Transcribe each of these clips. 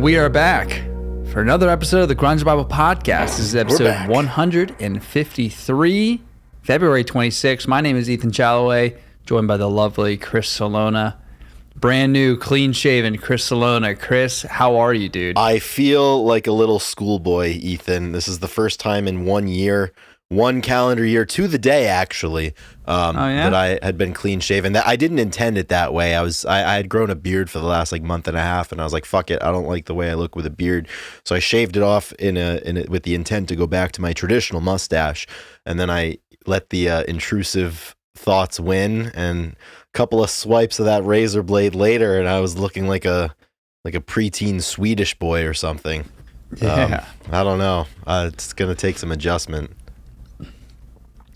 And we are back for another episode of the Grunge Bible Podcast. This is episode 153, February 26th. My name is Ethan Challoway, joined by the lovely Chris Salona. Brand new, clean-shaven Chris Salona. Chris, how are you, dude? I feel like a little schoolboy, Ethan. This is the first time in 1 year, one calendar year to the day, actually, that I had been clean-shaven. That I didn't intend it that way. I had grown a beard for the last month and a half, and I was like, "Fuck it, I don't like the way I look with a beard." So I shaved it off with the intent to go back to my traditional mustache, and then I let the intrusive thoughts win, and a couple of swipes of that razor blade later, and I was looking like a preteen Swedish boy or something. Yeah. I don't know. It's gonna take some adjustment.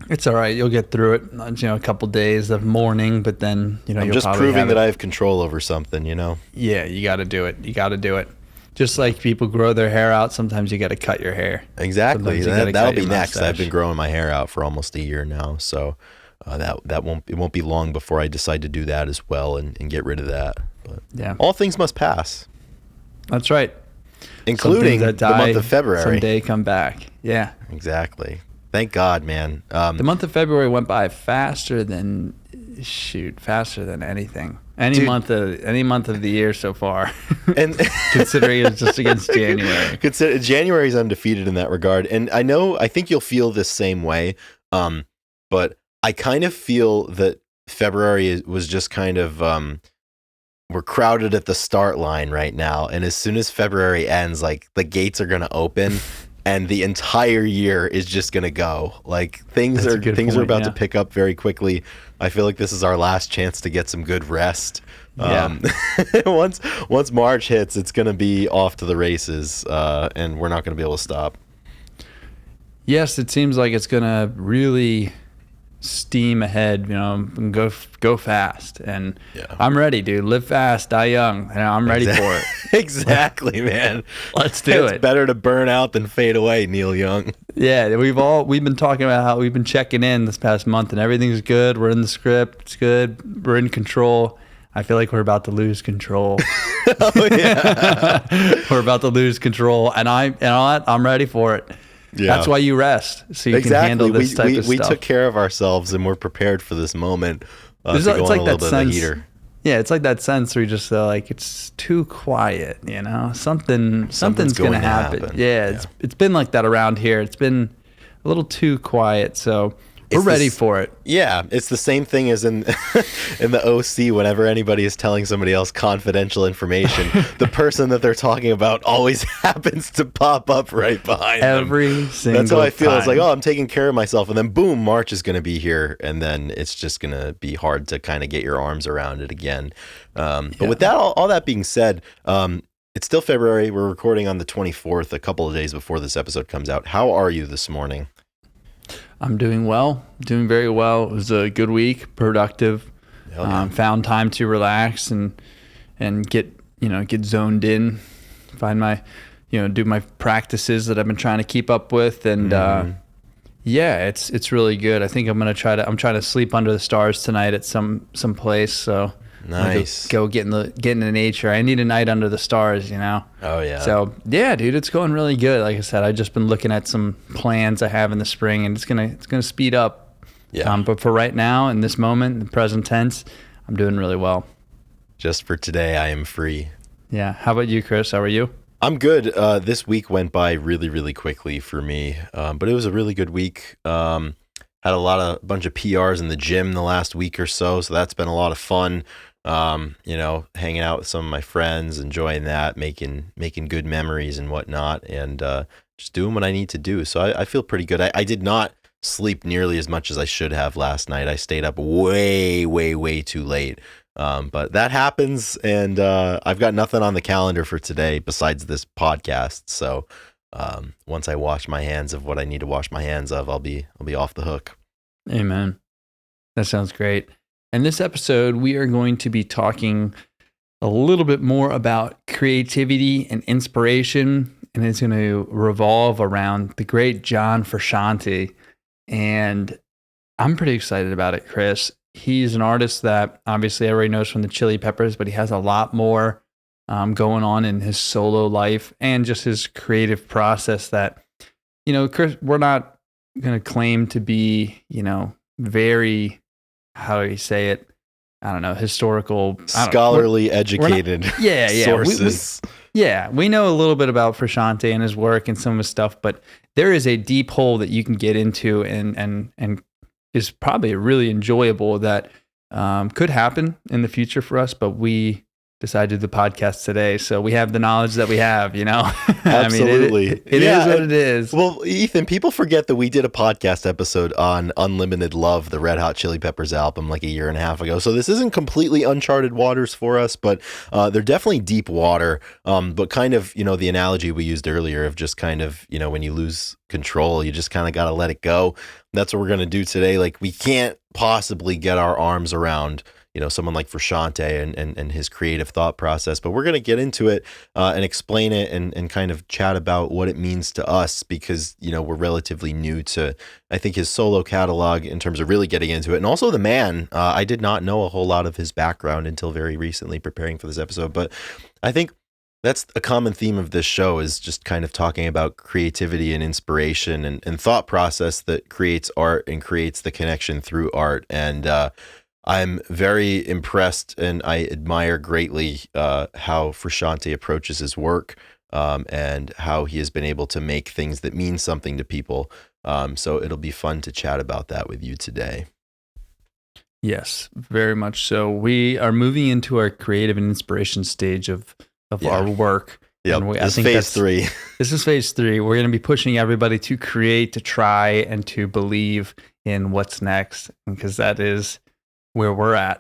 It's all right. You'll get through it. A couple days of mourning, but then I'm you'll just proving that I have control over something. Yeah, you got to do it. You got to do it. Just like people grow their hair out, sometimes you got to cut your hair. Exactly. That'll be next. I've been growing my hair out for almost a year now, so that won't be long before I decide to do that as well and get rid of that. But yeah, all things must pass. That's right. Including the month of February. Someday come back. Yeah. Exactly. Thank God, man. The month of February went by faster than anything. Any month of the year so far. And considering it's just against January. January is undefeated in that regard. And I think you'll feel this same way. But I kind of feel that February was just kind of we're crowded at the start line right now. And as soon as February ends, the gates are gonna open. And the entire year is just gonna go. Things are about to pick up very quickly. I feel like this is our last chance to get some good rest. Yeah. Once March hits, it's gonna be off to the races, and we're not gonna be able to stop. Yes, it seems like it's gonna really steam ahead, and go fast. And yeah. I'm ready, dude. Live fast, die young. I'm ready for it. Exactly, man. Let's do it. It's better to burn out than fade away, Neil Young. Yeah, we've been talking about how we've been checking in this past month, and everything's good. We're in the script. It's good. We're in control. I feel like we're about to lose control. Oh yeah. We're about to lose control, and I'm ready for it. Yeah. That's why you rest, so you can handle this type of stuff. We took care of ourselves, and we're prepared for this moment to go on a little bit of the heater. Yeah, it's like that sense where you just it's too quiet, Something's going to happen. Yeah, it's been like that around here. It's been a little too quiet, so we're ready for it. Yeah, it's the same thing as in the OC. Whenever anybody is telling somebody else confidential information, the person that they're talking about always happens to pop up right behind them. Every single That's how I feel. time. It's like, I'm taking care of myself, and then boom, March is going to be here, and then it's just going to be hard to kind of get your arms around it again. But with that, all that being said, it's still February. We're recording on the 24th, a couple of days before this episode comes out. How are you this morning? I'm doing well, doing very well. It was a good week, productive. Found time to relax and get zoned in, find my, do my practices that I've been trying to keep up with, and it's really good. I think I'm trying to sleep under the stars tonight at some place. So nice. Go get into nature. I need a night under the stars, Oh yeah. So yeah, dude, it's going really good. Like I said, I've just been looking at some plans I have in the spring, and it's gonna speed up. Yeah. But for right now, in this moment, in the present tense, I'm doing really well. Just for today, I am free. Yeah. How about you, Chris? How are you? I'm good. This week went by really, really quickly for me, but it was a really good week. Had a bunch of PRs in the gym the last week or so that's been a lot of fun. Hanging out with some of my friends, enjoying that, making good memories and whatnot, and just doing what I need to do. So I feel pretty good. I did not sleep nearly as much as I should have last night. I stayed up way, way, way too late. But that happens, and I've got nothing on the calendar for today besides this podcast. So once I wash my hands of what I need to wash my hands of, I'll be off the hook. Amen. That sounds great. In this episode, we are going to be talking a little bit more about creativity and inspiration, and it's going to revolve around the great John Frusciante. And I'm pretty excited about it, Chris. He's an artist that obviously everybody knows from the Chili Peppers, but he has a lot more going on in his solo life and just his creative process that, Chris, we're not going to claim to be, very, how do you say it? I don't know, historical, scholarly, educated sources. We know a little bit about Frusciante and his work and some of his stuff, but there is a deep hole that you can get into and is probably really enjoyable that could happen in the future for us, but we decided to do the podcast today, so we have the knowledge that we have, Absolutely. It is what it is. Well, Ethan, people forget that we did a podcast episode on Unlimited Love, the Red Hot Chili Peppers album, like a year and a half ago. So this isn't completely uncharted waters for us, but they're definitely deep water. But kind of, the analogy we used earlier of just kind of, when you lose control, you just kind of got to let it go. That's what we're going to do today. Like, we can't possibly get our arms around someone like Frusciante and his creative thought process. But we're going to get into it and explain it and kind of chat about what it means to us because, we're relatively new to, I think, his solo catalog in terms of really getting into it. And also the man, I did not know a whole lot of his background until very recently preparing for this episode. But I think that's a common theme of this show is just kind of talking about creativity and inspiration and thought process that creates art and creates the connection through art. And, I'm very impressed and I admire greatly how Frusciante approaches his work and how he has been able to make things that mean something to people. So it'll be fun to chat about that with you today. Yes, very much so. We are moving into our creative and inspiration stage of our work. Yeah, this is phase 3. This is phase 3. We're going to be pushing everybody to create, to try, and to believe in what's next, because that is where we're at.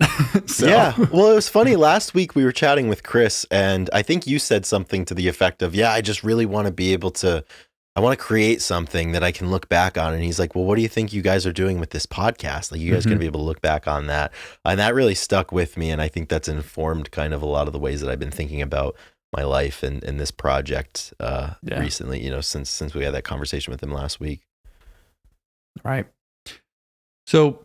Yeah. Well, it was funny. Last week we were chatting with Chris and I think you said something to the effect of, I just really want to be able to, I want to create something that I can look back on. And he's like, well, what do you think you guys are doing with this podcast? Like, you guys going to be able to look back on that. And that really stuck with me. And I think that's informed kind of a lot of the ways that I've been thinking about my life and this project recently, since we had that conversation with him last week. Right. So,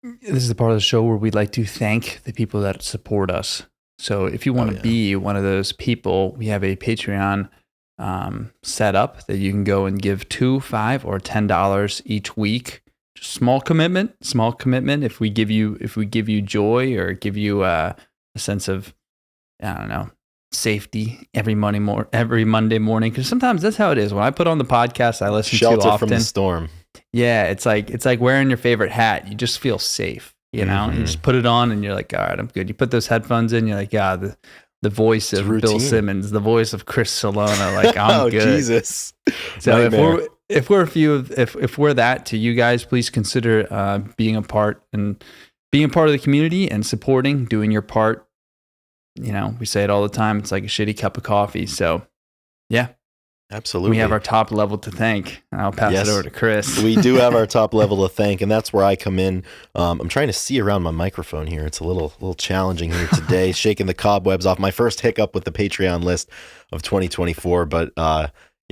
this is the part of the show where we'd like to thank the people that support us. So if you want to be one of those people, we have a Patreon set up that you can go and give $2, $5, or $10 each week. Just small commitment. If we give you joy or give you a sense of, I don't know, safety every Monday morning. Because sometimes that's how it is. When I put on the podcast, I listen to often. Shelter from the storm. Yeah, it's like wearing your favorite hat. You just feel safe, You just put it on and you're like, all right, I'm good. You put those headphones in, you're like, the voice of Bill Simmons, the voice of Chris Salona, like, I'm good. Oh, Jesus. So if we're that to you guys, please consider being a part of the community and supporting, doing your part. We say it all the time. It's like a shitty cup of coffee. So, yeah. Absolutely. We have our top level to thank. I'll pass it over to Chris. We do have our top level to thank, and that's where I come in. I'm trying to see around my microphone here. It's a little challenging here today, shaking the cobwebs off. My first hiccup with the Patreon list of 2024, but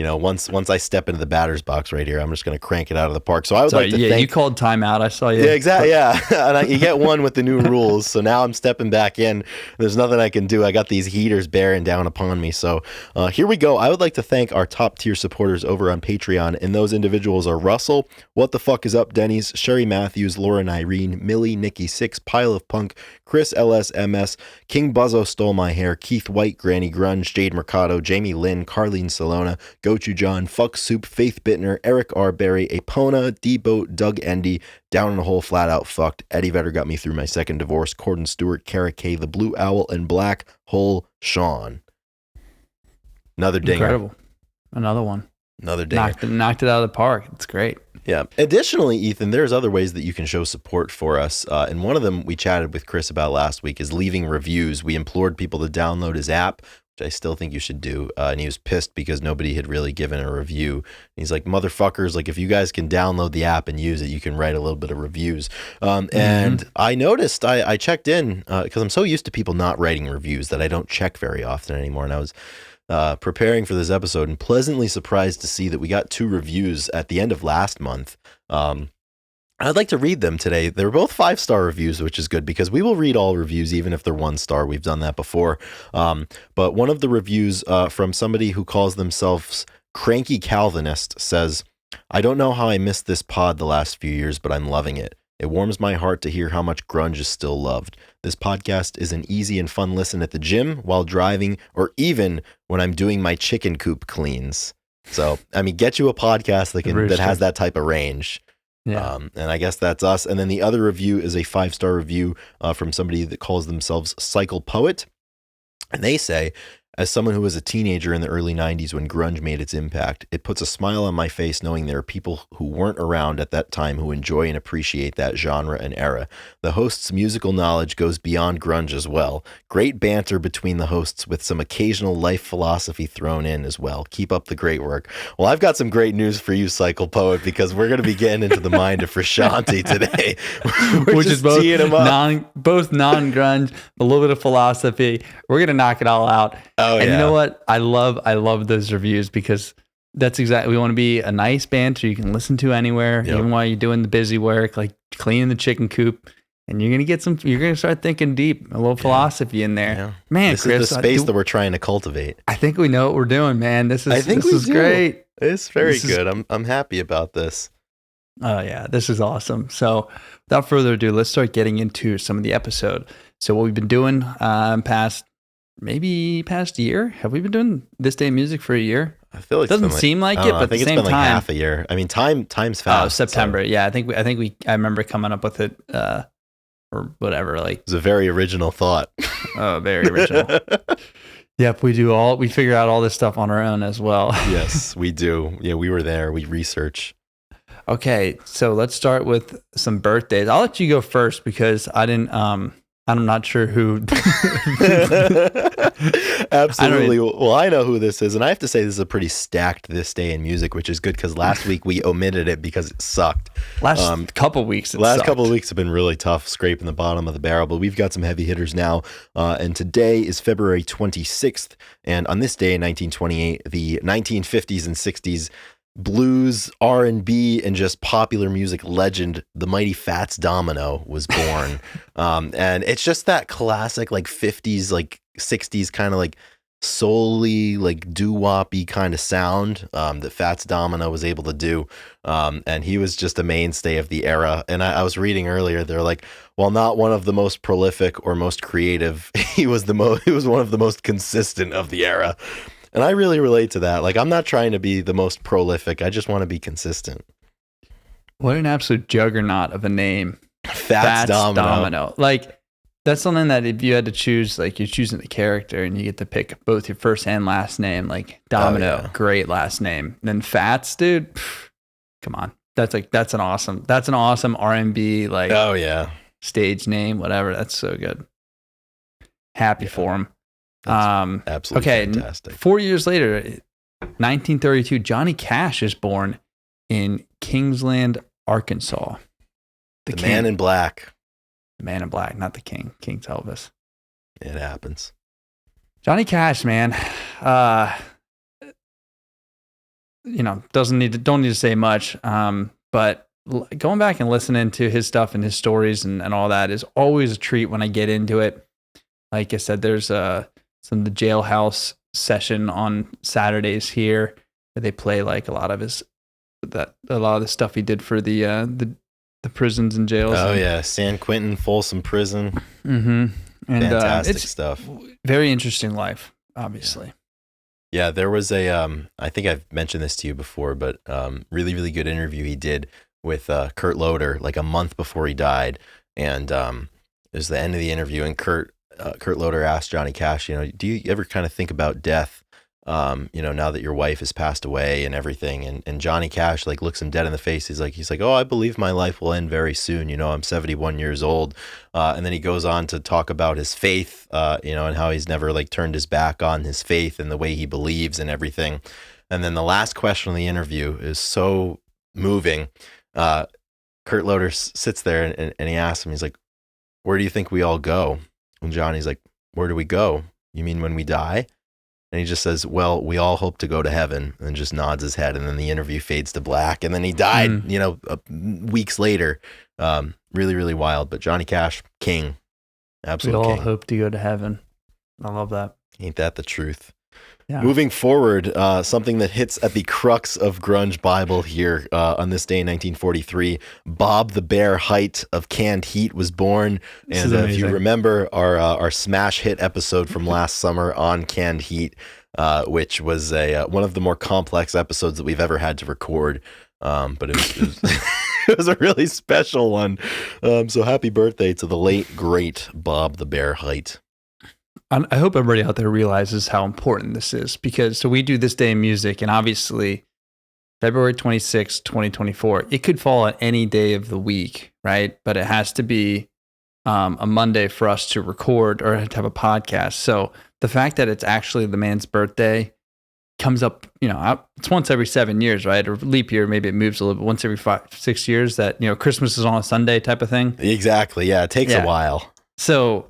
once I step into the batter's box right here, I'm just going to crank it out of the park. So I would like to thank... you called timeout. I saw you. Yeah, exactly. Yeah, and you get one with the new rules. So now I'm stepping back in. There's nothing I can do. I got these heaters bearing down upon me. So here we go. I would like to thank our top tier supporters over on Patreon, and those individuals are Russell, What the Fuck is Up, Denny's, Sherry Matthews, Laura and Irene, Millie, Nikki Six, Pile of Punk, Chris LSMS, King Buzzo Stole My Hair, Keith White, Granny Grunge, Jade Mercado, Jamie Lynn, Carlene Salona, Gochu John, Fuck Soup, Faith Bittner, Eric R. Berry, Apona, D-Boat, Doug Endy, Down in a Hole, Flat Out Fucked, Eddie Vedder Got Me Through My Second Divorce, Corden Stewart, Kara K, The Blue Owl, and Black Hole Sean. Another dinger. Incredible. Another one. Another dinger. Knocked it out of the park. It's great. Yeah. Additionally, Ethan, there's other ways that you can show support for us. And one of them we chatted with Chris about last week is leaving reviews. We implored people to download his app, which I still think you should do. And he was pissed because nobody had really given a review. And he's like, motherfuckers, like, if you guys can download the app and use it, you can write a little bit of reviews. And I noticed, I checked in because I'm so used to people not writing reviews that I don't check very often anymore. And I was preparing for this episode and pleasantly surprised to see that we got 2 reviews at the end of last month. I'd like to read them today. They're both 5-star reviews, which is good because we will read all reviews, even if they're 1-star. We've done that before. But one of the reviews from somebody who calls themselves Cranky Calvinist says, I don't know how I missed this pod the last few years, but I'm loving it. It warms my heart to hear how much grunge is still loved. This podcast is an easy and fun listen at the gym, while driving, or even when I'm doing my chicken coop cleans. So, I mean, get you a podcast that has that type of range. Yeah. And I guess that's us. And then the other review is a 5-star review from somebody that calls themselves Cycle Poet. And they say, as someone who was a teenager in the early 90s when grunge made its impact, it puts a smile on my face knowing there are people who weren't around at that time who enjoy and appreciate that genre and era. The host's musical knowledge goes beyond grunge as well. Great banter between the hosts with some occasional life philosophy thrown in as well. Keep up the great work. Well, I've got some great news for you, Cycle Poet, because we're going to be getting into the mind of Frusciante today. Which is both non-grunge, a little bit of philosophy. We're going to knock it all out. Oh, and yeah. You know what? I love those reviews because that's exactly, we want to be a nice banter you can listen to anywhere, even while you're doing the busy work, like cleaning the chicken coop, and you're going to start thinking deep, a little philosophy in there. Yeah. Man, this Chris, is the space that we're trying to cultivate. I think we know what we're doing, man. This is great. It's very good. I'm happy about this. Oh yeah, this is awesome. So without further ado, let's start getting into some of the episode. So what we've been doing past year? Have we been doing This Day in Music for a year? I feel like it doesn't seem like it, but at the same time, like half a year. I mean, time's fast. Oh, September. So. Yeah, I remember coming up with it, or whatever. Like, it's a very original thought. Oh, very original. Yep, we figure out all this stuff on our own as well. Yes, we do. Yeah, we were there. We research. Okay, so let's start with some birthdays. I'll let you go first because I'm not sure who. Absolutely. Well, I know who this is, and I have to say this is a pretty stacked This Day in Music, which is good because last week we omitted it because it sucked. Last couple of weeks have been really tough, scraping the bottom of the barrel, but we've got some heavy hitters now. And today is February 26th, and on this day in 1928, the 1950s and 60s blues, R&B, and just popular music legend, the mighty Fats Domino, was born. And it's just that classic, like 50s, like 60s kind of like soul-y, like doo-woppy kind of sound that Fats Domino was able to do. And he was just a mainstay of the era. And I was reading earlier, they're like, while not one of the most prolific or most creative, he was one of the most consistent of the era. And I really relate to that. Like, I'm not trying to be the most prolific. I just want to be consistent. What an absolute juggernaut of a name. Fats Domino. Like, that's something that if you had to choose, like, you're choosing the character and you get to pick both your first and last name, like Domino, great last name. And then Fats, dude, come on. That's an awesome R&B, like, oh yeah, stage name, whatever. That's so good. Happy for him. That's absolutely fantastic. 4 years later, 1932, Johnny Cash is born in Kingsland, Arkansas. The man in black. The man in black, not the king. King's Elvis. It happens. Johnny Cash, man. Don't need to say much. But going back and listening to his stuff and his stories and all that is always a treat when I get into it. Like I said, there's some of the Jailhouse session on Saturdays here where they play like a lot of the stuff he did for the prisons and jails. Oh yeah, San Quentin, Folsom Prison. Mm-hmm. And fantastic it's stuff. Very interesting life, obviously. Yeah, there was I think I've mentioned this to you before, but really, really good interview he did with Kurt Loder like a month before he died. And it was the end of the interview, and Kurt Loder asked Johnny Cash, do you ever kind of think about death, now that your wife has passed away and everything? And Johnny Cash like looks him dead in the face. He's like, oh, I believe my life will end very soon. I'm 71 years old. And then he goes on to talk about his faith, and how he's never like turned his back on his faith and the way he believes and everything. And then the last question of the interview is so moving. Kurt Loder sits there and he asks him, he's like, where do you think we all go? And Johnny's like, where do we go? You mean when we die? And he just says, well, we all hope to go to heaven, and just nods his head. And then the interview fades to black. And then he died, weeks later. Really, really wild. But Johnny Cash, king. Absolute king. We all hope to go to heaven. I love that. Ain't that the truth? Yeah. Moving forward, something that hits at the crux of grunge Bible here on this day in 1943, Bob the Bear Height of Canned Heat was born. And if you remember our smash hit episode from last summer on Canned Heat, which was one of the more complex episodes that we've ever had to record, but it was it was a really special one. So happy birthday to the late, great Bob the Bear Height. I hope everybody out there realizes how important this is, because so we do this day in music, and obviously February 26, 2024, it could fall on any day of the week, right? But it has to be a Monday for us to record or to have a podcast. So the fact that it's actually the man's birthday comes up, it's once every 7 years, right? Or leap year, maybe it moves a little bit, once every 5-6 years that, Christmas is on a Sunday type of thing. Exactly. Yeah. It takes a while. So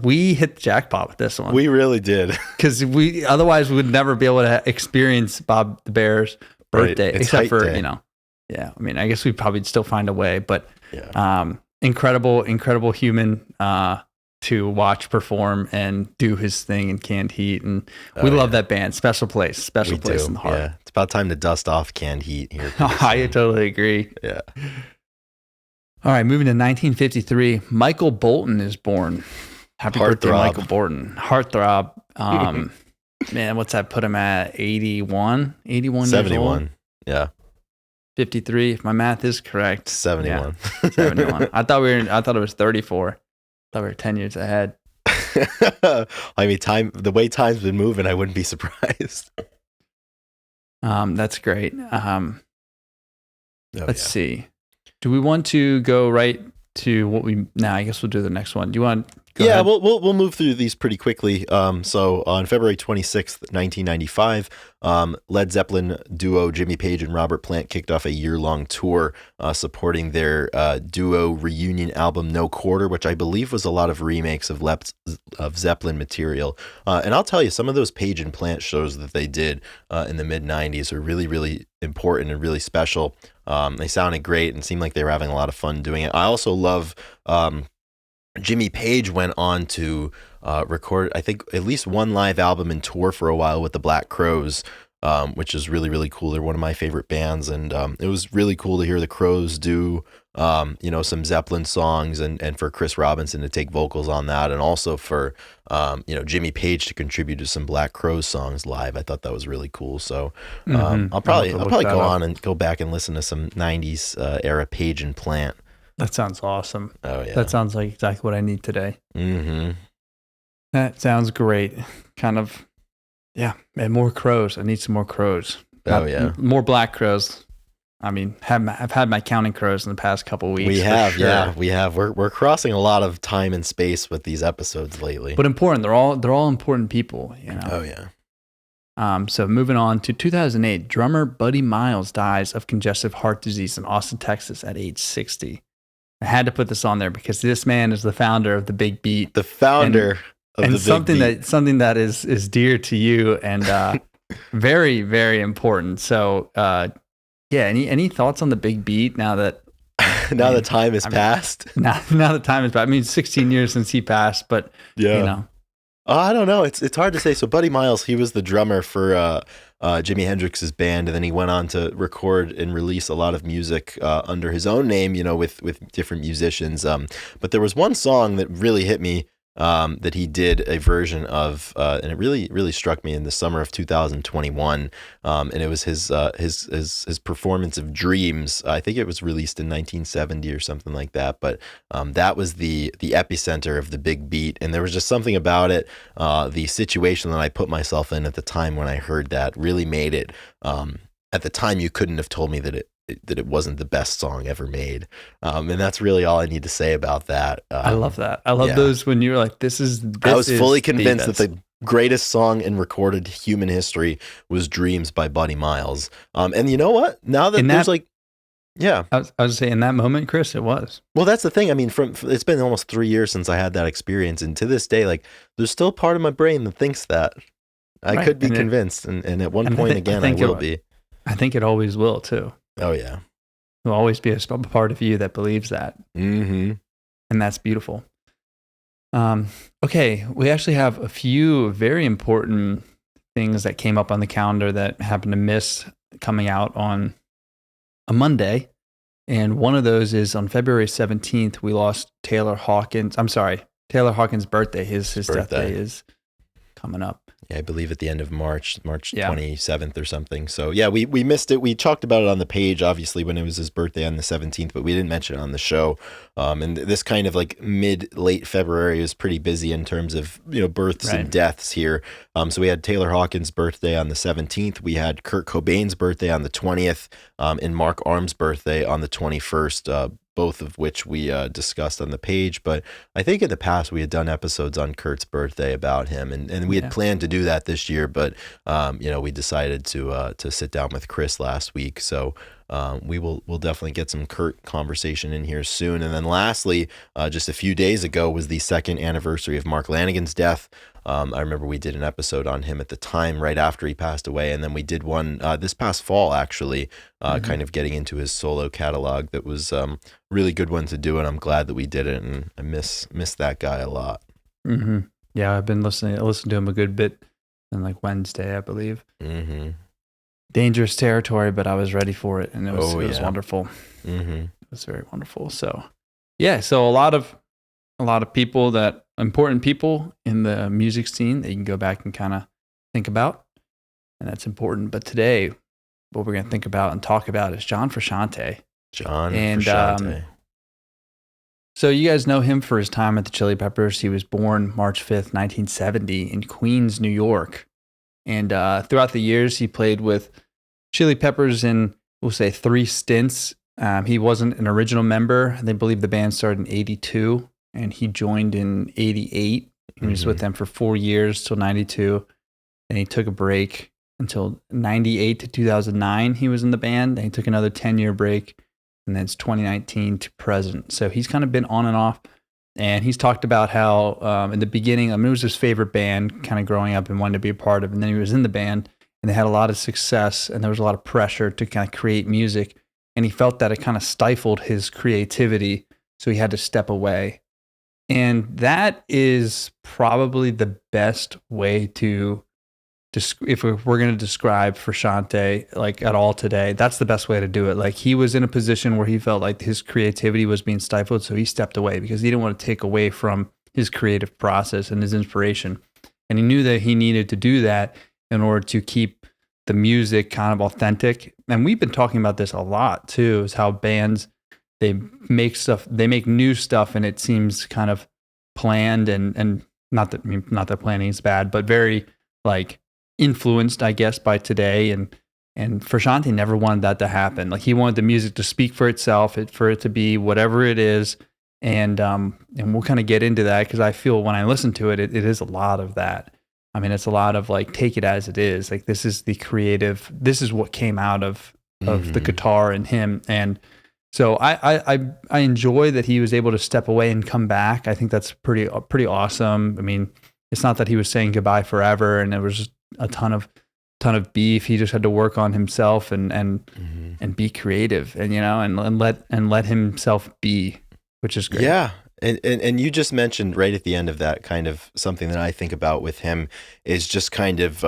we hit the jackpot with this one. We really did. Because otherwise we would never be able to experience Bob the Bear's birthday, right. except for, day. I guess we'd probably still find a way, but incredible human to watch perform and do his thing in Canned Heat. And we love that band. Special place in the heart. Yeah. It's about time to dust off Canned Heat here. I totally agree. Yeah. All right, moving to 1953, Michael Bolton is born. Happy birthday, Michael Bolton. Heartthrob. Man, what's that put him at? 81? 81 71. Years old? Yeah. 53, if my math is correct. 71. Yeah. 71. I thought it was 34. I thought we were 10 years ahead. I mean, the way time's been moving, I wouldn't be surprised. That's great. Let's see. Do we want to go right to I guess we'll do the next one. Do you want to go ahead? We'll move through these pretty quickly. So on February 26th, 1995, Led Zeppelin duo Jimmy Page and Robert Plant kicked off a year-long tour supporting their duo reunion album No Quarter, which I believe was a lot of remakes of Zeppelin material. And I'll tell you, some of those Page and Plant shows that they did in the mid-90s are really, really important and really special. They sounded great and seemed like they were having a lot of fun doing it. I also love Jimmy Page went on to record, I think, at least one live album and tour for a while with the Black Crowes, which is really, really cool. They're one of my favorite bands, and it was really cool to hear the Crowes do, some Zeppelin songs, and for Chris Robinson to take vocals on that, and also for, Jimmy Page to contribute to some Black Crowes songs live. I thought that was really cool. So I'll probably go on and go back and listen to some 90s era Page and Plant. That sounds awesome. Oh, yeah. That sounds like exactly what I need today. Mm-hmm. That sounds great. Kind of, and more Crows. I need some more Crows. More Black Crowes. I mean, I've had my Counting Crows in the past couple of weeks. We have, sure. We have. We're crossing a lot of time and space with these episodes lately. But important. They're all important people. Oh, yeah. So moving on to 2008, drummer Buddy Miles dies of congestive heart disease in Austin, Texas at age 60. I had to put this on there because this man is the founder of the Big Beat. The founder of the Big Beat. Something that is dear to you and very, very important. So, any thoughts on the Big Beat now that the time has passed? Now the time has passed. I mean, 16 years since he passed, but I don't know. It's hard to say. So Buddy Miles, he was the drummer for Jimi Hendrix's band, and then he went on to record and release a lot of music under his own name, with different musicians. But there was one song that really hit me that he did a version of, and it really, really struck me in the summer of 2021. And it was his performance of Dreams. I think it was released in 1970 or something like that. But that was the epicenter of the Big Beat. And there was just something about it. The situation that I put myself in at the time when I heard that really made it. At the time, you couldn't have told me that it wasn't the best song ever made. And that's really all I need to say about that. I love that. I love those when you were like, I was fully convinced that the greatest song in recorded human history was Dreams by Buddy Miles. And you know what? Now that there's I was saying in that moment, Chris, it was. Well, that's the thing. I mean, it's been almost 3 years since I had that experience. And to this day, like, there's still part of my brain that thinks that. I Right. could be convinced. And at one point again, I will be. I think it always will too. Oh, yeah. There'll always be a part of you that believes that. Mm-hmm. And that's beautiful. Okay, we actually have a few very important things that came up on the calendar that happened to miss coming out on a Monday. And one of those is on February 17th, we lost Taylor Hawkins. I'm sorry, Taylor Hawkins' birthday. His death day is coming up. Yeah, I believe at the end of March 27th or something. So yeah, we missed it. We talked about it on the page, obviously, when it was his birthday on the 17th, but we didn't mention it on the show. And this kind of like late February is pretty busy in terms of, births and deaths here. So we had Taylor Hawkins' birthday on the 17th. We had Kurt Cobain's birthday on the 20th, and Mark Arm's birthday on the 21st. Both of which we discussed on the page. But I think in the past we had done episodes on Kurt's birthday about him, and we had planned to do that this year, but we decided to sit down with Chris last week. So we'll definitely get some Kurt conversation in here soon. And then lastly, just a few days ago was the second anniversary of Mark Lanigan's death. I remember we did an episode on him at the time, right after he passed away. And then we did one this past fall, actually, kind of getting into his solo catalog. That was really good one to do. And I'm glad that we did it. And I miss that guy a lot. Mm-hmm. Yeah, I've been listening to him a good bit on like Wednesday, I believe. Mm-hmm. Dangerous territory, but I was ready for it. And it was wonderful. Mm-hmm. It was very wonderful. So, yeah, so a lot of people important people in the music scene that you can go back and kind of think about. And that's important. But today, what we're going to think about and talk about is John Frusciante. Frusciante. So you guys know him for his time at the Chili Peppers. He was born March 5th, 1970 in Queens, New York. And throughout the years, he played with Chili Peppers in, we'll say, 3 stints. He wasn't an original member. They believe the band started in 82. And he joined in 88. He was with them for 4 years till 92. And he took a break until 98 to 2009. He was in the band. And he took another 10-year break. And then it's 2019 to present. So he's kind of been on and off. And he's talked about how in the beginning, it was his favorite band kind of growing up and wanted to be a part of. And then he was in the band and they had a lot of success. And there was a lot of pressure to kind of create music. And he felt that it kind of stifled his creativity. So he had to step away. And that is probably the best way to, if we're going to describe Frusciante like at all today, that's the best way to do it. Like he was in a position where he felt like his creativity was being stifled, so he stepped away because he didn't want to take away from his creative process and his inspiration. And he knew that he needed to do that in order to keep the music kind of authentic. And we've been talking about this a lot too, is how bands, they make new stuff and it seems kind of planned and not that planning is bad, but very like influenced, I guess, by today. And Frusciante never wanted that to happen. Like he wanted the music to speak for itself, for it to be whatever it is. And we'll kind of get into that because I feel when I listen to it, it is a lot of that. I mean, it's a lot of like, take it as it is. Like this is what came out of the guitar and him. And so I enjoy that he was able to step away and come back. I think that's pretty awesome. I mean, it's not that he was saying goodbye forever and there was just a ton of beef. He just had to work on himself and be creative and let himself be, which is great. Yeah. And you just mentioned right at the end of that kind of something that I think about with him is just kind of,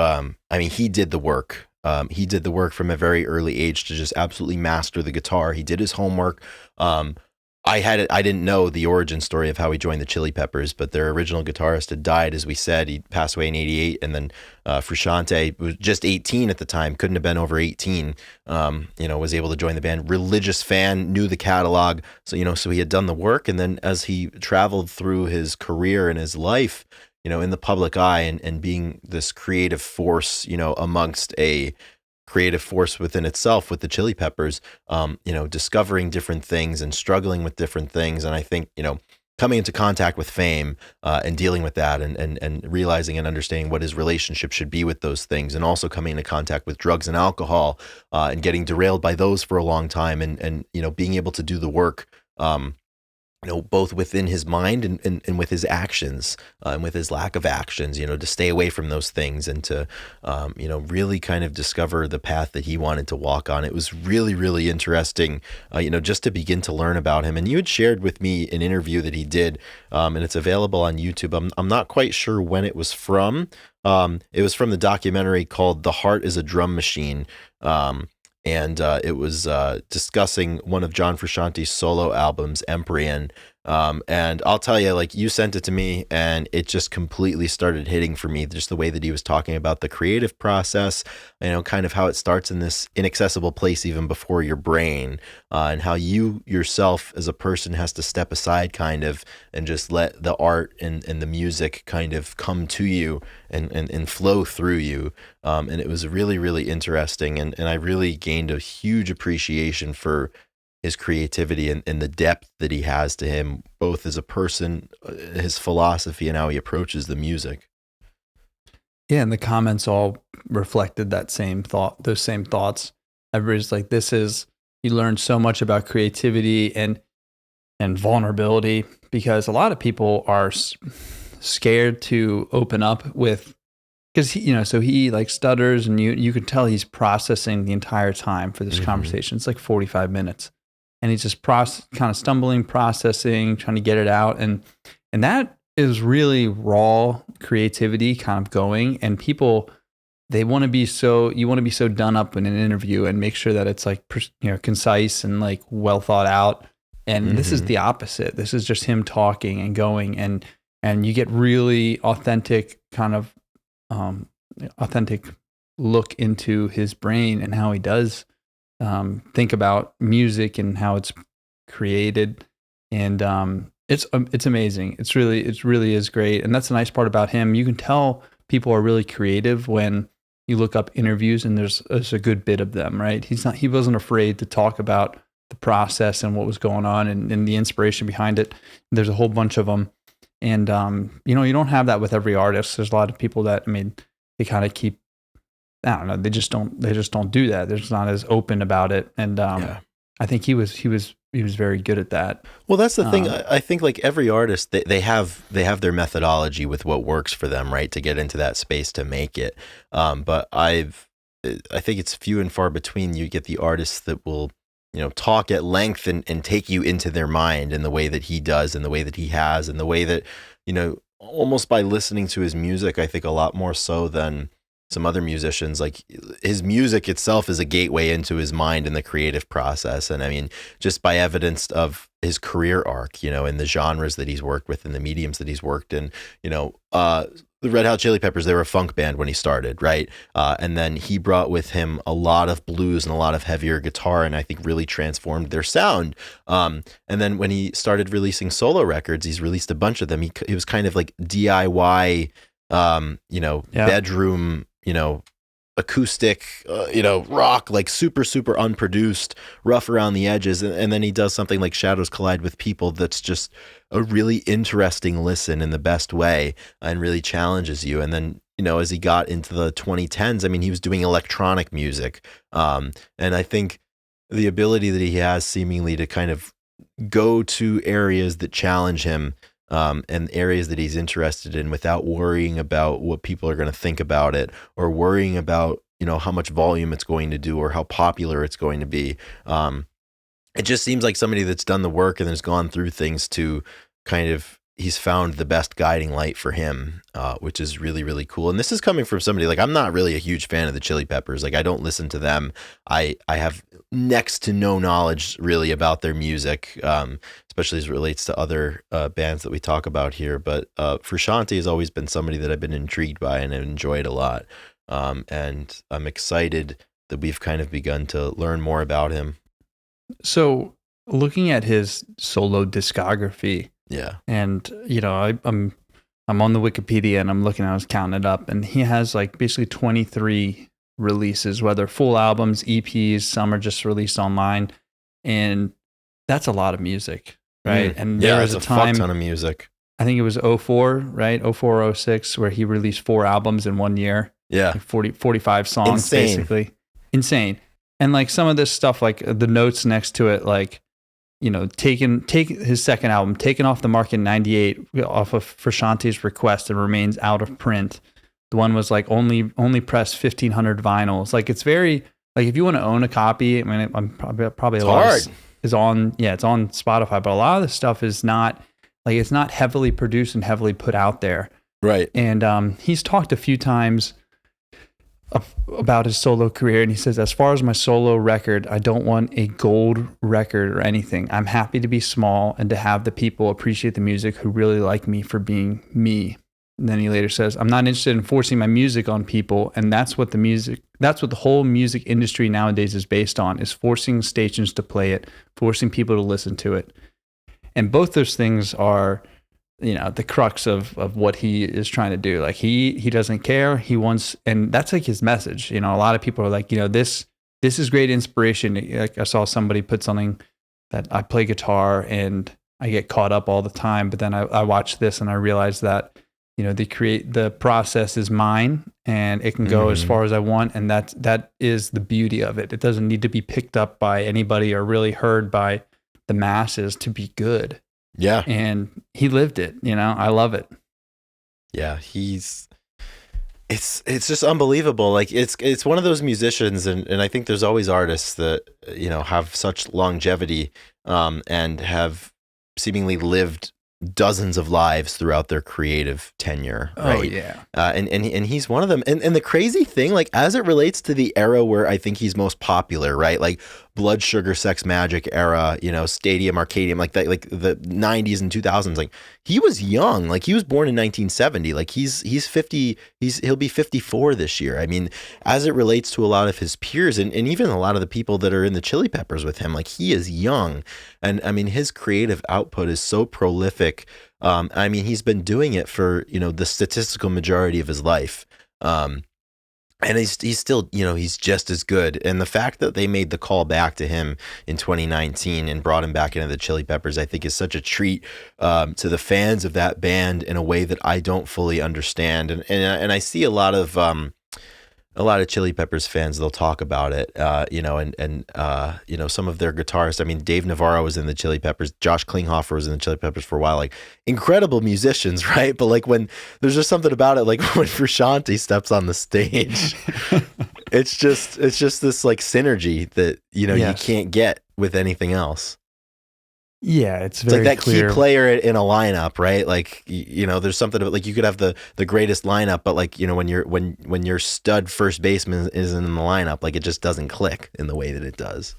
he did the work. He did the work from a very early age to just absolutely master the guitar. He did his homework. I didn't know the origin story of how he joined the Chili Peppers, but their original guitarist had died, as we said. He passed away in 88, and then Frusciante was just 18 at the time, couldn't have been over 18, was able to join the band. Religious fan, knew the catalog, so he had done the work, and then as he traveled through his career and his life, in the public eye and being this creative force, amongst a creative force within itself with the Chili Peppers, discovering different things and struggling with different things. And I think, coming into contact with fame and dealing with that and realizing and understanding what his relationship should be with those things, and also coming into contact with drugs and alcohol and getting derailed by those for a long time and being able to do the work both within his mind and with his actions, and with his lack of actions, to stay away from those things and to, really kind of discover the path that he wanted to walk on. It was really, really interesting, just to begin to learn about him. And you had shared with me an interview that he did, and it's available on YouTube. I'm not quite sure when it was from. It was from the documentary called "The Heart is a Drum Machine." And it was discussing one of John Frusciante's solo albums, Empyrean. And I'll tell you, like, you sent it to me and it just completely started hitting for me, just the way that he was talking about the creative process, kind of how it starts in this inaccessible place even before your brain, and how you yourself as a person has to step aside kind of and just let the art and the music kind of come to you and flow through you. And it was really, really interesting. And I really gained a huge appreciation for his creativity and the depth that he has to him, both as a person, his philosophy, and how he approaches the music. Yeah, and the comments all reflected that same thought, those same thoughts. Everybody's like, you learn so much about creativity and vulnerability, because a lot of people are scared to open up with, because he like stutters, and you can tell he's processing the entire time for this conversation. It's like 45 minutes. And he's just kind of stumbling, processing, trying to get it out. And that is really raw creativity kind of going. And people, you want to be so done up in an interview and make sure that it's like, concise and like well thought out. And this is the opposite. This is just him talking and going, and you get really authentic kind of authentic look into his brain and how he does think about music and how it's created. And it's amazing. It really is great. And that's the nice part about him. You can tell people are really creative when you look up interviews and there's a good bit of them, right? He wasn't afraid to talk about the process and what was going on and the inspiration behind it. There's a whole bunch of them. And, you don't have that with every artist. There's a lot of people that, they kind of keep, I don't know, they just don't do that. They're just not as open about it. And, I think he was very good at that. Well, that's the thing. I think like every artist, they have their methodology with what works for them, right? To get into that space to make it. But I think it's few and far between you get the artists that will, talk at length and take you into their mind in the way that he does, and the way that he has, and the way that, almost by listening to his music, I think a lot more so than some other musicians, like his music itself is a gateway into his mind and the creative process. And just by evidence of his career arc, in the genres that he's worked with and the mediums that he's worked in, the Red Hot Chili Peppers, they were a funk band when he started, right? And then he brought with him a lot of blues and a lot of heavier guitar, and I think really transformed their sound. And then when he started releasing solo records, he's released a bunch of them. He was kind of like DIY, bedroom, acoustic, rock, like super, super unproduced, rough around the edges. And then he does something like Shadows Collide with People that's just a really interesting listen in the best way and really challenges you. And then, as he got into the 2010s, he was doing electronic music. And I think the ability that he has seemingly to kind of go to areas that challenge him, and areas that he's interested in without worrying about what people are going to think about it, or worrying about, how much volume it's going to do or how popular it's going to be. It just seems like somebody that's done the work and has gone through things to kind of, he's found the best guiding light for him, which is really, really cool. And this is coming from somebody, like, I'm not really a huge fan of the Chili Peppers. Like, I don't listen to them. I have next to no knowledge really about their music, especially as it relates to other bands that we talk about here. But Frusciante has always been somebody that I've been intrigued by and enjoyed a lot. And I'm excited that we've kind of begun to learn more about him. So looking at his solo discography, and I'm on the Wikipedia and I'm looking, I was counting it up, and he has like basically 23 releases, whether full albums, EPs, some are just released online, and that's a lot of music, right? And there was a time, fuck ton of music. I think it was 04, right? 04, 06, where he released 4 albums in 1 year. Yeah. Like 45 songs, basically. Insane. And like some of this stuff, like the notes next to it, like take his second album, taken off the market in 98 off of Frusciante's request and remains out of print. The one was like only pressed 1,500 vinyls. Like it's very, like if you want to own a copy, I mean, I'm probably it's a lot hard. Is on, it's on Spotify, but a lot of the stuff is not, like it's not heavily produced and heavily put out there. Right. And he's talked a few times about his solo career, and he says, as far as my solo record, I don't want a gold record or anything. I'm happy to be small and to have the people appreciate the music who really like me for being me. And then he later says, I'm not interested in forcing my music on people, and that's what the whole music industry nowadays is based on, is forcing stations to play it, forcing people to listen to it. And both those things are, the crux of what he is trying to do. Like he doesn't care. He wants, and that's like his message. A lot of people are like, this is great inspiration. Like I saw somebody put something that I play guitar and I get caught up all the time, but then I watch this and I realize that, the process is mine and it can go as far as I want. And that is the beauty of it. It doesn't need to be picked up by anybody or really heard by the masses to be good. Yeah. And he lived it, I love it. Yeah. It's just unbelievable. Like it's one of those musicians, and I think there's always artists that, have such longevity, and have seemingly lived dozens of lives throughout their creative tenure. Right? Oh yeah. And he's one of them. And the crazy thing, like as it relates to the era where I think he's most popular, right? Like Blood Sugar Sex Magic era, Stadium Arcadium, like that, like the 90s and 2000s. Like he was young, like he was born in 1970. Like he's 50, he'll be 54 this year. I mean, as it relates to a lot of his peers and even a lot of the people that are in the Chili Peppers with him, like he is young. And I mean, his creative output is so prolific. I mean, he's been doing it for, the statistical majority of his life. And he's still, he's just as good. And the fact that they made the call back to him in 2019 and brought him back into the Chili Peppers, I think is such a treat to the fans of that band in a way that I don't fully understand. And I see a lot of Chili Peppers fans, they'll talk about it, some of their guitarists. I mean, Dave Navarro was in the Chili Peppers. Josh Klinghoffer was in the Chili Peppers for a while. Like incredible musicians, right? But like when there's just something about it, like when Frusciante steps on the stage, it's just this like synergy that, you can't get with anything else. Yeah, it's very like that clear. Key player in a lineup, right? Like, there's something about, like you could have the greatest lineup, but like, when your stud first baseman isn't in the lineup, like it just doesn't click in the way that it does.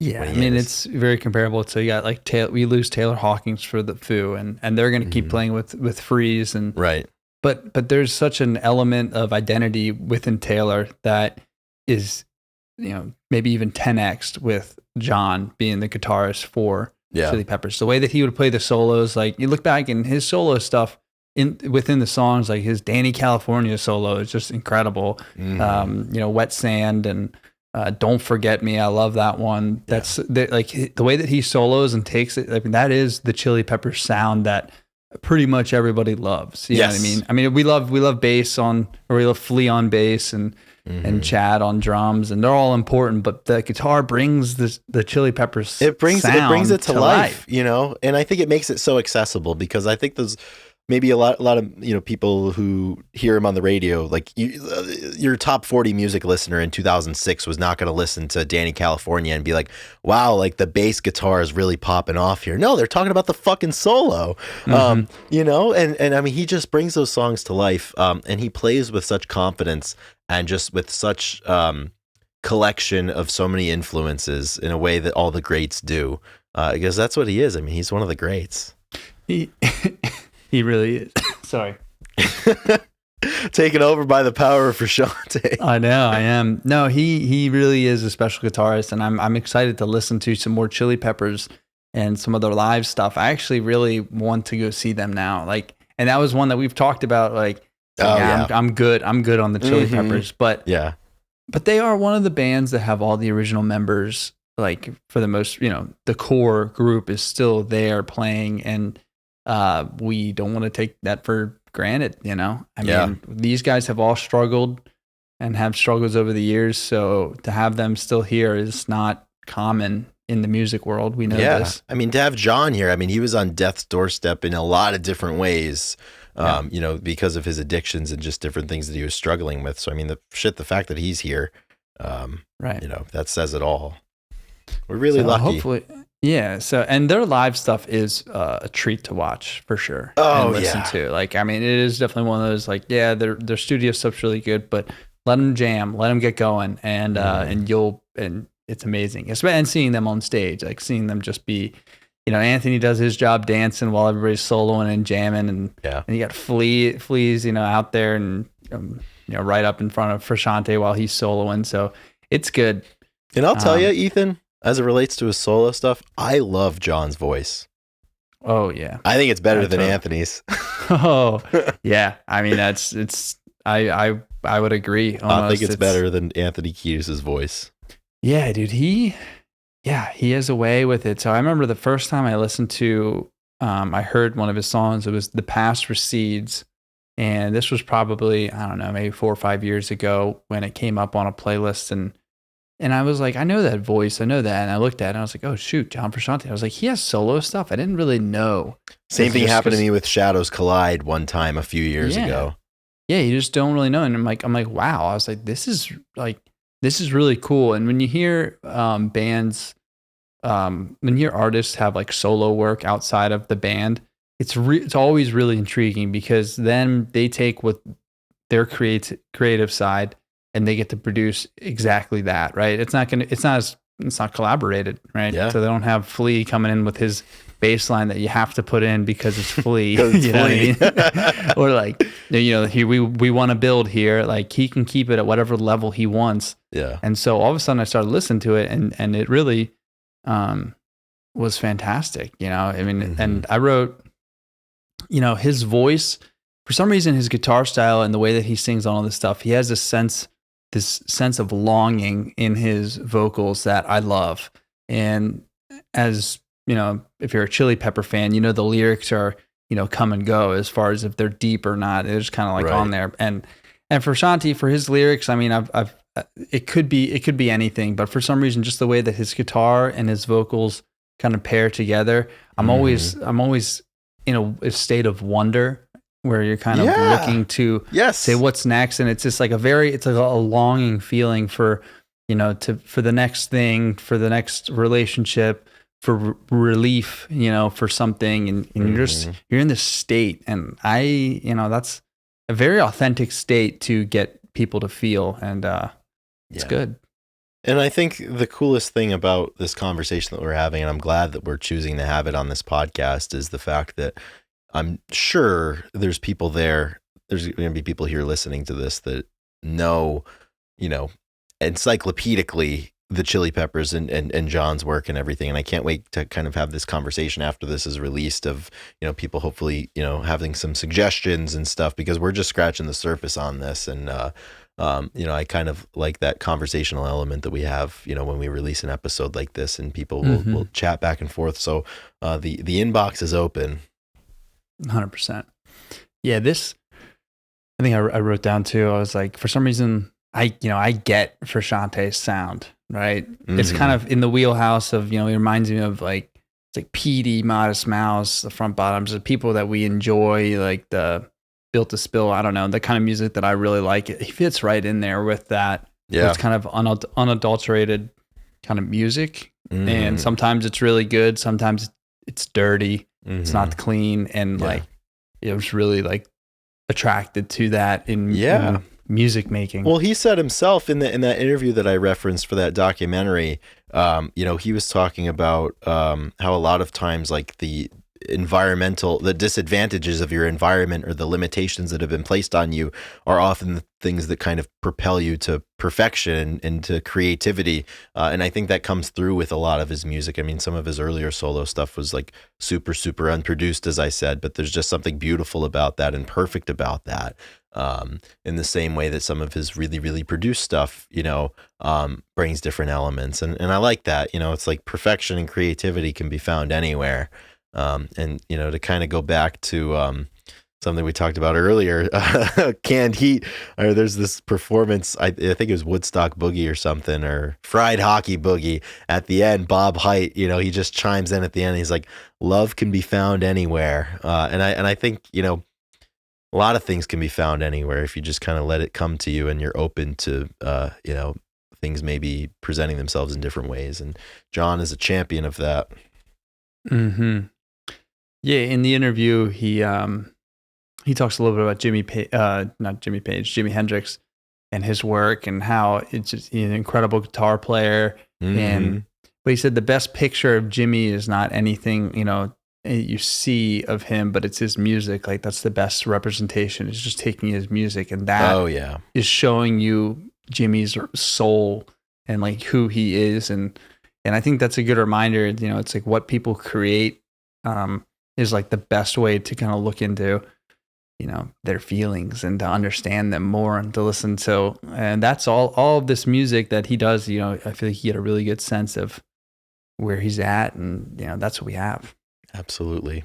Yeah, I mean, it's very comparable to, you got like we lose Taylor Hawkins for the Foo, and they're going to keep playing with Freeze, and right. But there's such an element of identity within Taylor that is, maybe even 10x'd with John being the guitarist for Chili Peppers. The way that he would play the solos, like you look back in his solo stuff within the songs, like his Danny California solo is just incredible. Wet Sand and Don't Forget Me. I love that one. That's like the way that he solos and takes it. I mean, that is the Chili Peppers sound that pretty much everybody loves. You know what I mean? I mean, we love bass we love Flea on bass and Chad on drums, and they're all important, but the guitar brings the Chili Peppers it brings it to life, life. And I think it makes it so accessible, because I think there's maybe a lot of people who hear him on the radio, like your top 40 music listener in 2006 was not going to listen to Danny California and be like, wow, like the bass guitar is really popping off here. No, they're talking about the fucking solo. And I mean, he just brings those songs to life, and he plays with such confidence and just with such collection of so many influences in a way that all the greats do, because that's what he is. I mean, he's one of the greats. He really is. Sorry. Taken over by the power of Frusciante. I know, I am. No, he really is a special guitarist, and I'm excited to listen to some more Chili Peppers and some of their live stuff. I actually really want to go see them now. Like, and that was one that we've talked about. Like, I'm good on the Chili Peppers, but they are one of the bands that have all the original members. Like, for the most, the core group is still there playing, and we don't want to take that for granted. I mean, these guys have all struggled and have struggles over the years, so to have them still here is not common. in the music world. We know Yeah. this. I mean, to have John here, I mean, he was on death's doorstep in a lot of different ways, you know, because of his addictions and just different things that he was struggling with. So, I mean, the fact that he's here, Right. you know, that says it all. We're really So lucky. hopefully, yeah. So, and their live stuff is a treat to watch for sure. Oh, and listen to. Like, I mean, it is definitely one of those, like, yeah, their studio stuff's really good, but let them jam, let them get going, and it's amazing. And seeing them on stage, like seeing them just be, you know, Anthony does his job dancing while everybody's soloing and jamming, and you got Fleas, you know, out there and you know, right up in front of Frusciante while he's soloing. So it's good. And I'll tell you, Ethan, as it relates to his solo stuff, I love John's voice. Oh yeah, I think it's better than Anthony's. Oh yeah, I mean I would agree. Almost. I think it's better than Anthony Kiedis' voice. Yeah, dude, he has a way with it. So I remember the first time I listened to, I heard one of his songs. It was "The Past Recedes," and this was probably, I don't know, maybe 4 or 5 years ago when it came up on a playlist, and I was like, I know that voice, I know that, and I looked at it and I was like, oh shoot, John Frusciante. I was like, he has solo stuff. I didn't really know. Same thing happened to me with Shadows Collide one time a few years ago. Yeah, you just don't really know, and I'm like, wow. I was like, this is really cool. And when you hear bands, when you hear artists have like solo work outside of the band, it's always really intriguing, because then they take what their creative side and they get to produce exactly that, right? It's not collaborated, right? Yeah. So they don't have Flea coming in with his bass line that you have to put in because it's Flea. It's you know what I mean? Or like, you know, we want to build here. Like, he can keep it at whatever level he wants. Yeah. And so all of a sudden I started listening to it, and it really was fantastic, you know? I mean, and I wrote, you know, his voice, for some reason, his guitar style and the way that he sings on all this stuff, he has this sense of longing in his vocals that I love. And as you know, if you're a Chili Pepper fan, you know, the lyrics are, you know, come and go as far as if they're deep or not. They're just kind of like on there. And for Shanti, for his lyrics, I mean, it could be anything, but for some reason, just the way that his guitar and his vocals kind of pair together, I'm always in a state of wonder, where you're kind of looking to say what's next. And it's just like it's like a longing feeling for, you know, for the next thing, for the next relationship, for relief, you know, for something. And you're in this state. And you know, that's a very authentic state to get people to feel. And it's good. And I think the coolest thing about this conversation that we're having, and I'm glad that we're choosing to have it on this podcast, is the fact that I'm sure there's people there. There's going to be people here listening to this that know, you know, encyclopedically the Chili Peppers and John's work and everything. And I can't wait to kind of have this conversation after this is released of, you know, people hopefully, you know, having some suggestions and stuff, because we're just scratching the surface on this. And, you know, I kind of like that conversational element that we have, you know, when we release an episode like this, and people will chat back and forth. So the inbox is open. 100%. Yeah, I think I wrote down too. I was like, for some reason, I get Frusciante's sound, right? It's kind of in the wheelhouse of, you know, it reminds me of like, it's like PD, Modest Mouse, the Front Bottoms, the people that we enjoy, like the Built to Spill. I don't know, the kind of music that I really like. He fits right in there with that. Yeah. It's kind of unadulterated kind of music. And sometimes it's really good. Sometimes it's dirty. It's not clean, and like it was really like attracted to that in music making. Well, he said himself in that interview that I referenced for that documentary, you know, he was talking about how a lot of times like the disadvantages of your environment or the limitations that have been placed on you are often the things that kind of propel you to perfection and to creativity. And I think that comes through with a lot of his music. I mean, some of his earlier solo stuff was like super, super unproduced, as I said, but there's just something beautiful about that and perfect about that. In the same way that some of his really, really produced stuff, you know, brings different elements. And I like that, you know, it's like perfection and creativity can be found anywhere. And, you know, to kind of go back to something we talked about earlier, Canned Heat, or there's this performance, I think it was Woodstock Boogie or something, or Fried Hockey Boogie. At the end, Bob Hite, he just chimes in at the end. He's like, love can be found anywhere. And I think, a lot of things can be found anywhere if you just kind of let it come to you and you're open to, things maybe presenting themselves in different ways. And John is a champion of that. Mm-hmm. Yeah, in the interview, he talks a little bit about Jimi Hendrix and his work and how it's just, he's an incredible guitar player. Mm-hmm. But he said the best picture of Jimmy is not anything, you see of him, but it's his music. Like that's the best representation. It's just taking his music and that is showing you Jimmy's soul and like who he is. And I think that's a good reminder, it's like what people create is like the best way to kind of look into their feelings and to understand them more and to listen to. And that's all of this music that he does, I feel like he had a really good sense of where he's at, and that's what we have. Absolutely.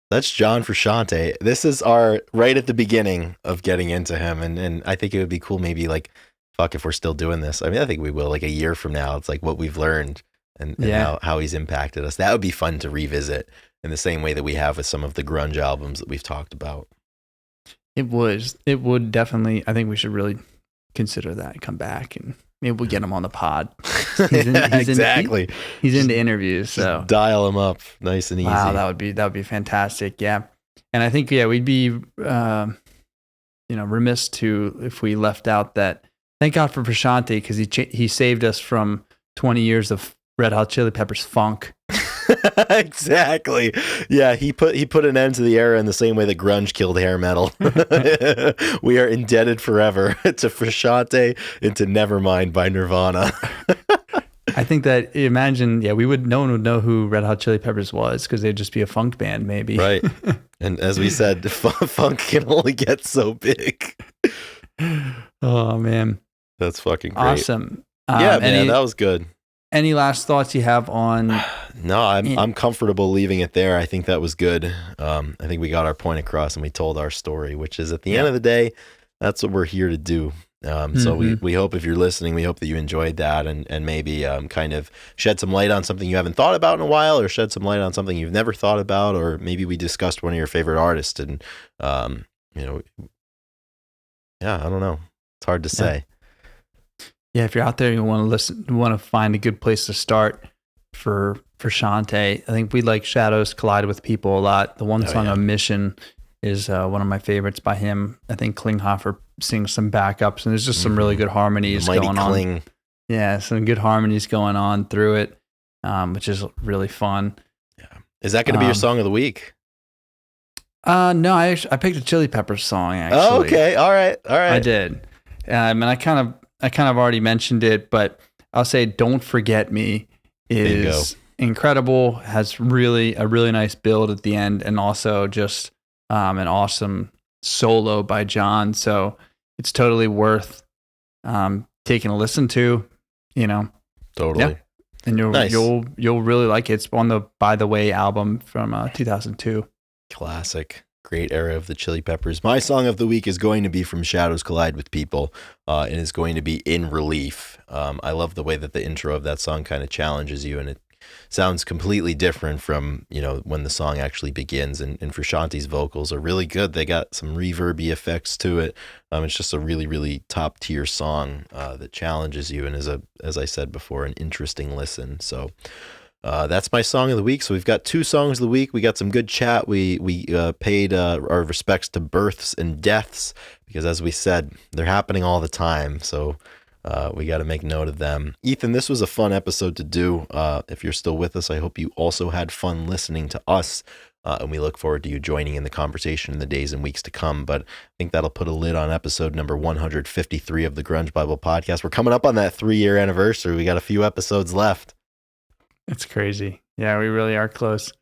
That's John Frusciante. This is our right at the beginning of getting into him, and I think it would be cool maybe like if we're still doing this. I mean, I think we will, like a year from now. It's like what we've learned and how he's impacted us. That would be fun to revisit in the same way that we have with some of the grunge albums that we've talked about. It would definitely. I think we should really consider that and come back, and maybe we'll get him on the pod. Exactly. He's into interviews, so dial him up, nice and easy. Wow, that would be fantastic. Yeah, and I think we'd be remiss if we left out that. Thank God for Frusciante, because he saved us from 20 years of Red Hot Chili Peppers funk. Exactly. Yeah, he put an end to the era in the same way that grunge killed hair metal. We are indebted forever to Frusciante and to Nevermind by Nirvana. I think that no one would know who Red Hot Chili Peppers was because they'd just be a funk band, maybe. Right. And as we said, funk can only get so big. Oh man, that's fucking great. Awesome. Yeah, man, that was good. Any last thoughts you have on? No, I'm comfortable leaving it there. I think that was good. I think we got our point across and we told our story, which is at the end of the day, that's what we're here to do. So we hope if you're listening, we hope that you enjoyed that and maybe kind of shed some light on something you haven't thought about in a while, or shed some light on something you've never thought about, or maybe we discussed one of your favorite artists and, I don't know. It's hard to say. Yeah, if you're out there and you want to listen, you want to find a good place to start for Frusciante, I think we like Shadows Collide with People a lot. The one song on Mission is one of my favorites by him. I think Klinghoffer sings some backups, and there's just some really good harmonies going on. Yeah, some good harmonies going on through it, which is really fun. Yeah. Is that going to be your song of the week? No, I picked a Chili Peppers song, actually. Oh, okay. All right. I did. And I kind of already mentioned it, but I'll say Don't Forget Me is incredible, has a really nice build at the end, and also just an awesome solo by John. So it's totally worth taking a listen to, Totally. Yeah. And you'll really like it. It's on the By the Way album from 2002. Classic. Great era of the Chili Peppers. My song of the week is going to be from Shadows Collide with People, and is going to be In Relief. I love the way that the intro of that song kind of challenges you, and it sounds completely different from, when the song actually begins. And Frusciante's vocals are really good. They got some reverby effects to it. It's just a really, really top tier song that challenges you and is, as I said before, an interesting listen. So that's my song of the week. So we've got 2 songs of the week. We got some good chat. We paid our respects to births and deaths because, as we said, they're happening all the time. So we got to make note of them. Ethan, this was a fun episode to do. If you're still with us, I hope you also had fun listening to us. And we look forward to you joining in the conversation in the days and weeks to come. But I think that'll put a lid on episode number 153 of the Grunge Bible podcast. We're coming up on that 3-year anniversary. We got a few episodes left. It's crazy. Yeah, we really are close.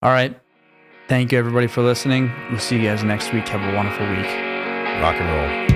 All right. Thank you, everybody, for listening. We'll see you guys next week. Have a wonderful week. Rock and roll.